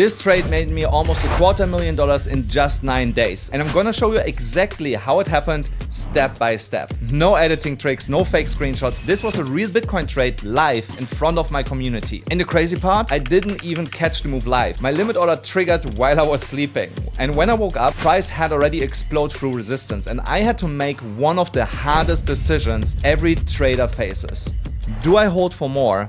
This trade made me almost $250,000 in just 9 days. And I'm gonna show you exactly how it happened step by step. No editing tricks, no fake screenshots. This was a real Bitcoin trade live in front of my community. And the crazy part, I didn't even catch the move live. My limit order triggered while I was sleeping. And when I woke up, price had already exploded through resistance. And I had to make one of the hardest decisions every trader faces. Do I hold for more?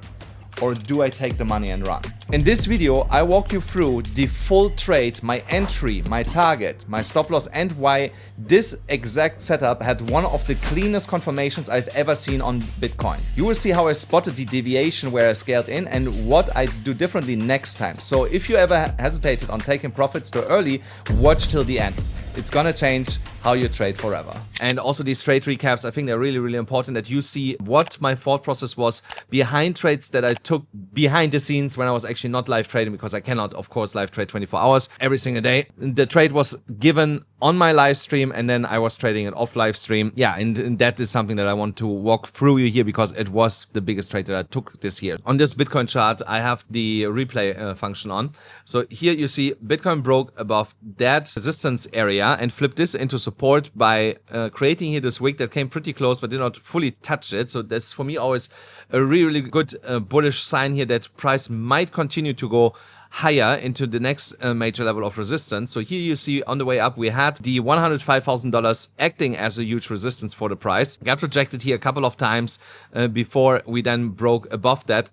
Or do I take the money and run? In this video, I walk you through the full trade, my entry, my target, my stop loss, and why this exact setup had one of the cleanest confirmations I've ever seen on Bitcoin. You will see how I spotted the deviation where I scaled in and what I do differently next time. So if you ever hesitated on taking profits too early, watch till the end. It's gonna change how you trade forever. And also these trade recaps, I think they're really important that you see what my thought process was behind trades that I took behind the scenes when I was actually not live trading, because I cannot, of course, live trade 24 hours every single day. The trade was given on my live stream and then I was trading it off live stream. Yeah, and that is something that I want to walk through you here because it was the biggest trade that I took this year. On this Bitcoin chart, I have the replay function on. So here you see Bitcoin broke above that resistance area and flipped this into support by creating here this wick that came pretty close but did not fully touch it. So that's for me always a really good bullish sign here that price might continue to go higher into the next major level of resistance. So here you see on the way up we had the $105,000 acting as a huge resistance for the price. Got rejected here a couple of times before we then broke above that,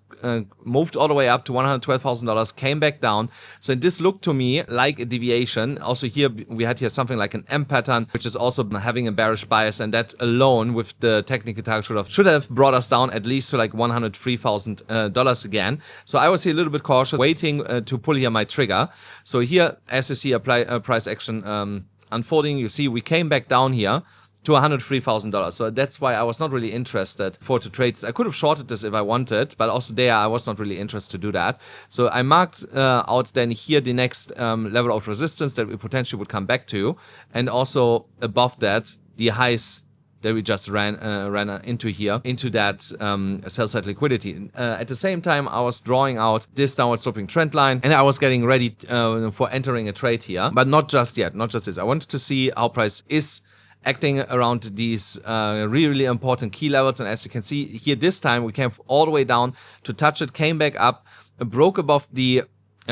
moved all the way up to $112,000, came back down. So this looked to me like a deviation. Also here we had here something like an M pattern, which is also having a bearish bias, and that alone with the technical target should have brought us down at least to like $103,000 again. So I was here a little bit cautious, waiting to pull here my trigger. So here, as you see, price action unfolding, you see we came back down here to $103,000. So that's why I was not really interested for two trades. I could have shorted this if I wanted, but also there I was not really interested to do that. So I marked out then here the next level of resistance that we potentially would come back to, and also above that the highs that we just ran into here, into that sell-side liquidity. At the same time, I was drawing out this downward sloping trend line, and I was getting ready for entering a trade here, but not just yet, not just this. I wanted to see how price is acting around these really important key levels, and as you can see here, this time we came all the way down to touch it, came back up, broke above the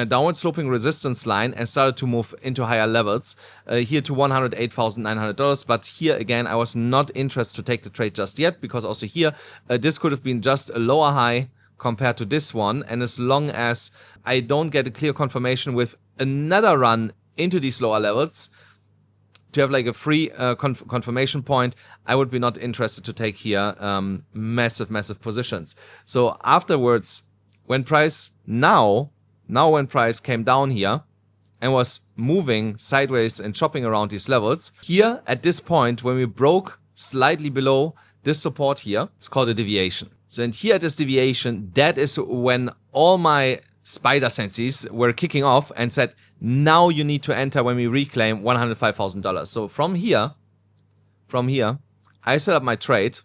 downward sloping resistance line and started to move into higher levels here to $108,900. But here again, I was not interested to take the trade just yet, because also here this could have been just a lower high compared to this one. And as long as I don't get a clear confirmation with another run into these lower levels to have like a free confirmation point, I would be not interested to take here massive positions. So afterwards, when price now when price came down here and was moving sideways and chopping around these levels, here at this point when we broke slightly below this support here, it's called a deviation. So and here at this deviation, that is when all my spider senses were kicking off and said, now you need to enter when we reclaim $105,000. So from here, I set up my trade.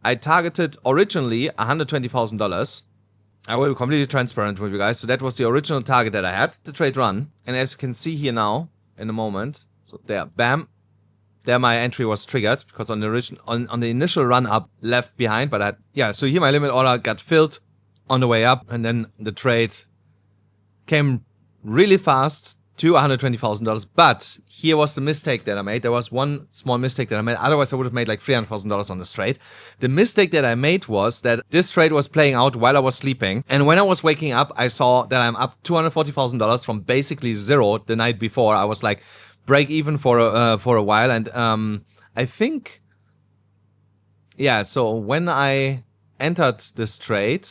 I targeted originally $120,000. I will be completely transparent with you guys. So that was the original target that I had. The trade run. And as you can see here now, in a moment, so there, bam, there my entry was triggered because on the initial run up left behind, but so here my limit order got filled on the way up, and then the trade came really fast to $120,000. But here was the mistake that I made. There was one small mistake that I made. Otherwise, I would have made like $300,000 on this trade. The mistake that I made was that this trade was playing out while I was sleeping. And when I was waking up, I saw that I'm up $240,000 from basically zero the night before. I was like break even for a while. And I think, yeah, so when I entered this trade,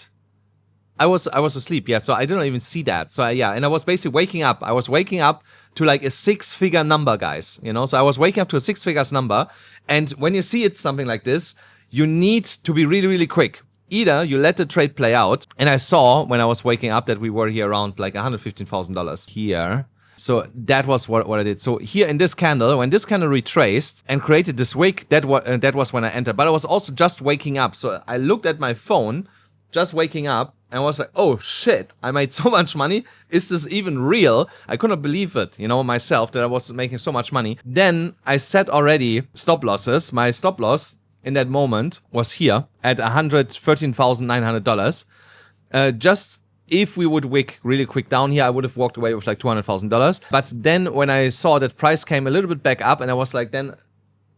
I was asleep, yeah, so I didn't even see that. So and I was basically waking up. I was waking up to like a 6-figure number, guys, you know? So I was waking up to a 6-figures number. And when you see it something like this, you need to be really quick. Either you let the trade play out, and I saw when I was waking up that we were here around like $115,000 here. So that was what I did. So here in this candle, when this candle retraced and created this wick, that was when I entered. But I was also just waking up. So I looked at my phone, just waking up, and I was like, oh shit, I made so much money. Is this even real? I couldn't believe it, you know, myself, that I was making so much money. Then I set already stop losses. My stop loss in that moment was here at $113,900. Just if we would wick really quick down here, I would have walked away with like $200,000. But then when I saw that price came a little bit back up, and I was like, then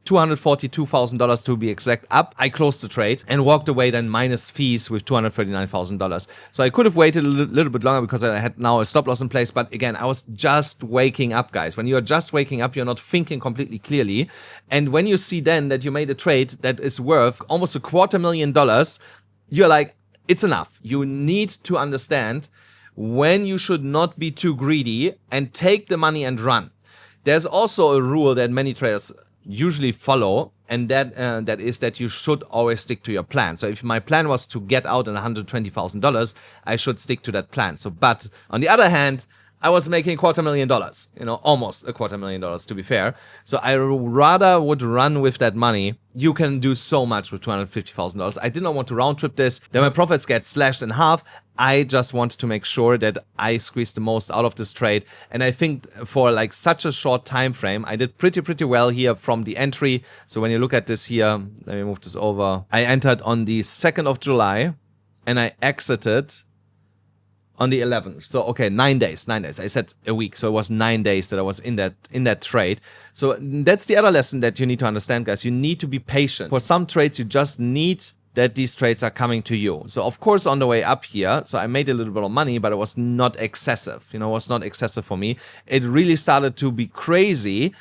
$242,000 to be exact up, I closed the trade and walked away then minus fees with $239,000. So I could have waited a little bit longer because I had now a stop loss in place. But again, I was just waking up, guys. When you're just waking up, you're not thinking completely clearly. And when you see then that you made a trade that is worth almost $250,000, you're like, it's enough. You need to understand when you should not be too greedy and take the money and run. There's also a rule that many traders usually follow, and that is that you should always stick to your plan. So if my plan was to get out on $120,000, I should stick to that plan. So, but on the other hand, I was making $250,000, you know, almost $250,000 to be fair. So I rather would run with that money. You can do so much with $250,000. I did not want to round trip this. Then my profits get slashed in half. I just wanted to make sure that I squeeze the most out of this trade. And I think for like such a short time frame, I did pretty well here from the entry. So when you look at this here, let me move this over. I entered on the 2nd of July and I exited on the 11th. So, okay, 9 days. I said a week. So it was 9 days that I was in that trade. So that's the other lesson that you need to understand, guys. You need to be patient. For some trades, you just need that these trades are coming to you. So of course, on the way up here, so I made a little bit of money, but it was not excessive. You know, it was not excessive for me. It really started to be crazy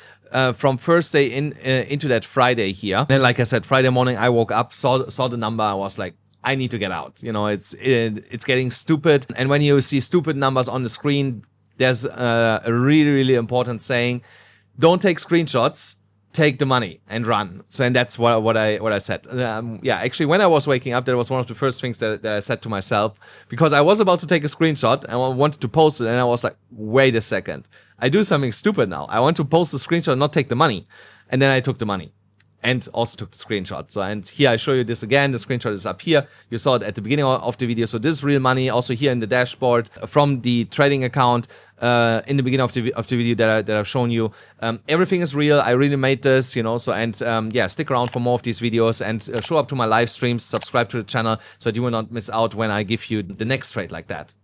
from Thursday into that Friday here. Then, like I said, Friday morning, I woke up, saw the number, I was like, I need to get out. You know, it's getting stupid. And when you see stupid numbers on the screen, there's a really important saying: don't take screenshots, take the money and run. So, and that's what I said. Yeah, actually, when I was waking up, that was one of the first things that I said to myself, because I was about to take a screenshot and I wanted to post it, and I was like, wait a second, I do something stupid now. I want to post the screenshot and not take the money. And then I took the money and also took the screenshot. So, and here I show you this again. The screenshot is up here. You saw it at the beginning of the video. So this is real money. Also here in the dashboard from the trading account in the beginning of the video that I've shown you. Everything is real. I really made this, you know. So, and yeah, stick around for more of these videos and show up to my live streams. Subscribe to the channel so that you will not miss out when I give you the next trade like that.